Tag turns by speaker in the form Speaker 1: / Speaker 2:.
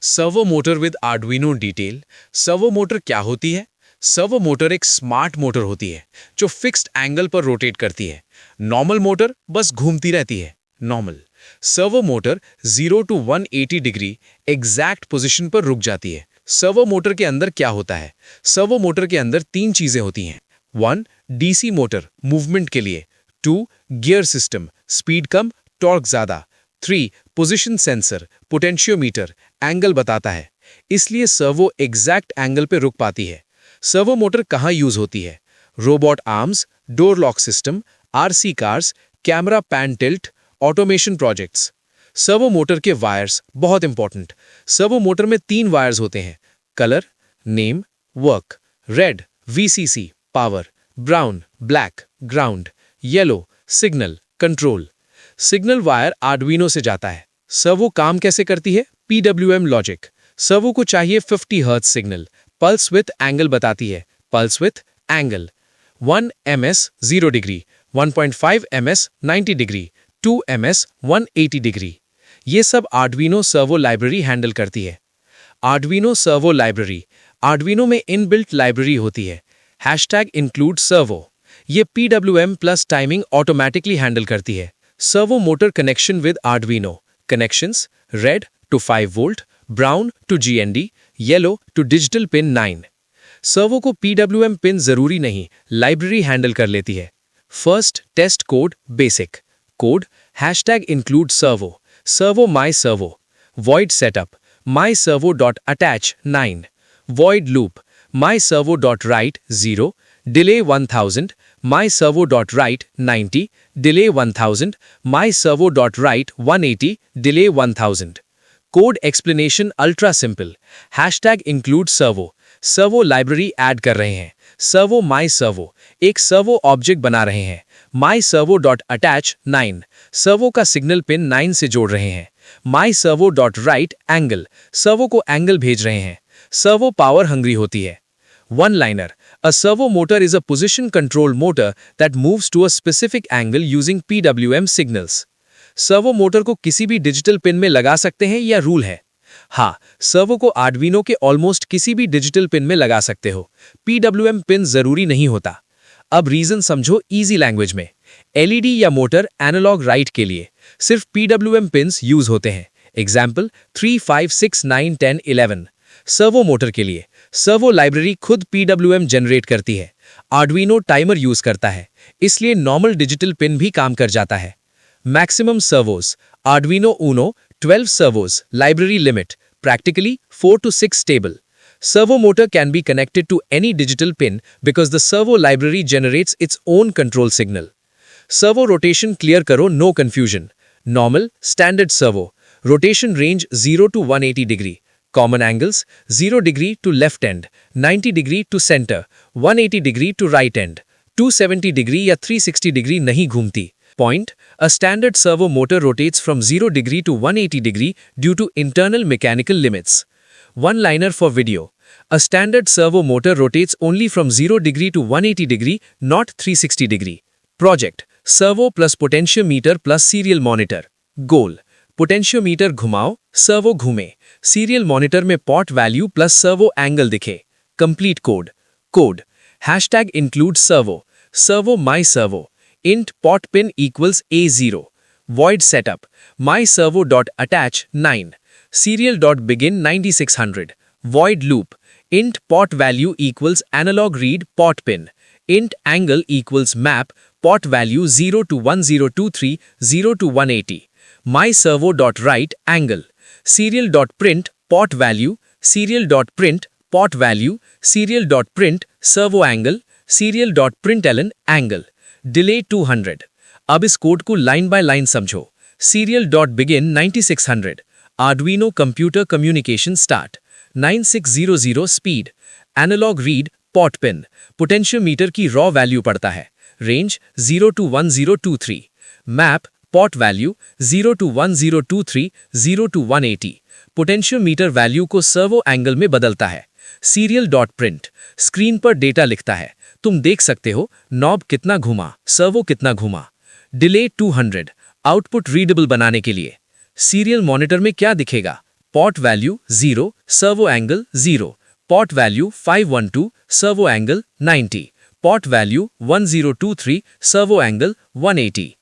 Speaker 1: Servo motor with Arduino detail. Servo motor क्या होती है? सर्वो मोटर एक स्मार्ट मोटर होती है जो फिक्स्ड एंगल पर रोटेट करती है। नॉर्मल मोटर बस घूमती रहती है। Normal servo motor 0 to 180 degree exact position पर रुक जाती है। सर्वो मोटर के अंदर क्या होता है? सर्वो मोटर के अंदर तीन चीजें होती हैं। 1 डीसी मोटर मूवमेंट के लिए, 2 गियर सिस्टम स्पीड कम टॉर्क ज्यादा, 3 पोजीशन सेंसर पोटेंशियोमीटर एंगल बताता है। इसलिए सर्वो एग्जैक्ट एंगल पे रुक पाती है। सर्वो मोटर कहाँ यूज होती है? Robot arms, door lock system, RC cars, camera pan tilt, automation projects. Servo motor के वायर्स बहुत इंपॉर्टेंट। सर्वो मोटर में 3 वायर्स होते हैं: colour, name, work. Red VCC power, brown black ground, yellow signal control. Signal wire Arduino से जाता है। Servo काम कैसे करती है? PWM logic. सर्वो को चाहिए 50 hertz signal. Pulse with angle बताती है। Pulse with angle 1 ms 0 degree, 1.5 ms 90 degree, 2 ms 180 degree. ये सब आर्डुइनो सर्वो लाइब्रेरी हैंडल करती है। Arduino servo library. आर्डुइनो में इनबिल्ट लाइब्रेरी होती है। #include servo. ये PWM plus timing automatically handle करती है। Servo motor connection with Arduino. Connections: red to 5 volt, brown to GND, yellow to digital pin 9। Servo को PWM pin जरूरी नहीं, library handle कर लेती है। First test code basic code #include servo, servo my servo, void setup my servo dot attach 9, void loop my servo dot write 0, delay 1000 my servo dot write 90, delay 1000 my servo dot write 180, delay 1000। Code explanation ultra simple. #include servo. Servo library add कर रहे हैं। Servo my servo एक servo object बना रहे हैं। My servo dot attach 9 servo का signal pin 9 से जोड़ रहे हैं। My servo dot write angle servo को एंगल भेज रहे हैं। सर्वो पावर हंग्री होती है। One liner: a servo motor is a position control motor that moves to a specific angle using PWM signals. Servo motor को किसी भी digital pin में लगा सकते हैं या रूल है? हाँ, सर्वो को आर्डुइनो के ऑलमोस्ट किसी भी डिजिटल पिन में लगा सकते हो। PWM पिन जरूरी नहीं होता। अब रीजन समझो इजी लैंग्वेज में। LED या मोटर एनालॉग राइट के लिए सिर्फ PWM पिन्स यूज होते हैं। एग्जाम्पल 3, 5, 6, 9, 10, 11। सर्वो मोटर के लिए सर्वो लाइब्रेरी खुद PWM जनरेट करती है। आर्डुइनो टाइमर यूज करता है, इसलिए नॉर्मल डिजिटल पिन भी काम कर जाता है। Maximum servos: Arduino Uno 12 servos, library limit, practically 4 to 6 stable. Servo motor can be connected to any digital pin because the servo library generates its own control signal. Servo rotation clear karo, no confusion. Normal, standard servo. Rotation range 0 to 180 degree. Common angles 0 degree to left end, 90 degree to center, 180 degree to right end, 270 degree या 360 degree नहीं घूमती. Point: a standard servo motor rotates from 0 degree to 180 degree due to internal mechanical limits. One liner for video: a standard servo motor rotates only from 0 degree to 180 degree, not 360 degree. Project: servo plus potentiometer plus serial monitor. Goal: potentiometer घुमाओ, servo घूमे, serial monitor में pot value plus servo angle दिखे. Complete code. Code #include servo, servo my servo, int pot pin equals A0, void setup my servo dot attach 9, serial dot begin 9600, void loop int pot value equals analog read pot pin, int angle equals map pot value 0 to 1023, 0 to 180, my servo dot write angle, serial dot print pot value, serial dot print pot value, serial dot print servo angle, serial dot println angle, delay 200। अब इस code को line by line समझो। Serial dot begin 9600, Arduino computer communication start, 9600 speed, analog read pot pin, potentiometer की raw value पड़ता है, range 0 to 1023, map pot value 0 to 1023, 0 to 180, potentiometer value को servo angle में बदलता है। सीरियल डॉट प्रिंट स्क्रीन पर data लिखता है, तुम देख सकते हो नॉब कितना घुमा, सर्वो कितना घुमा। डिले 200 आउटपुट रीडेबल बनाने के लिए। सीरियल मॉनिटर में क्या दिखेगा? pot value 0, servo angle 0, pot value 512, servo angle 90, pot value 1023, servo angle 180.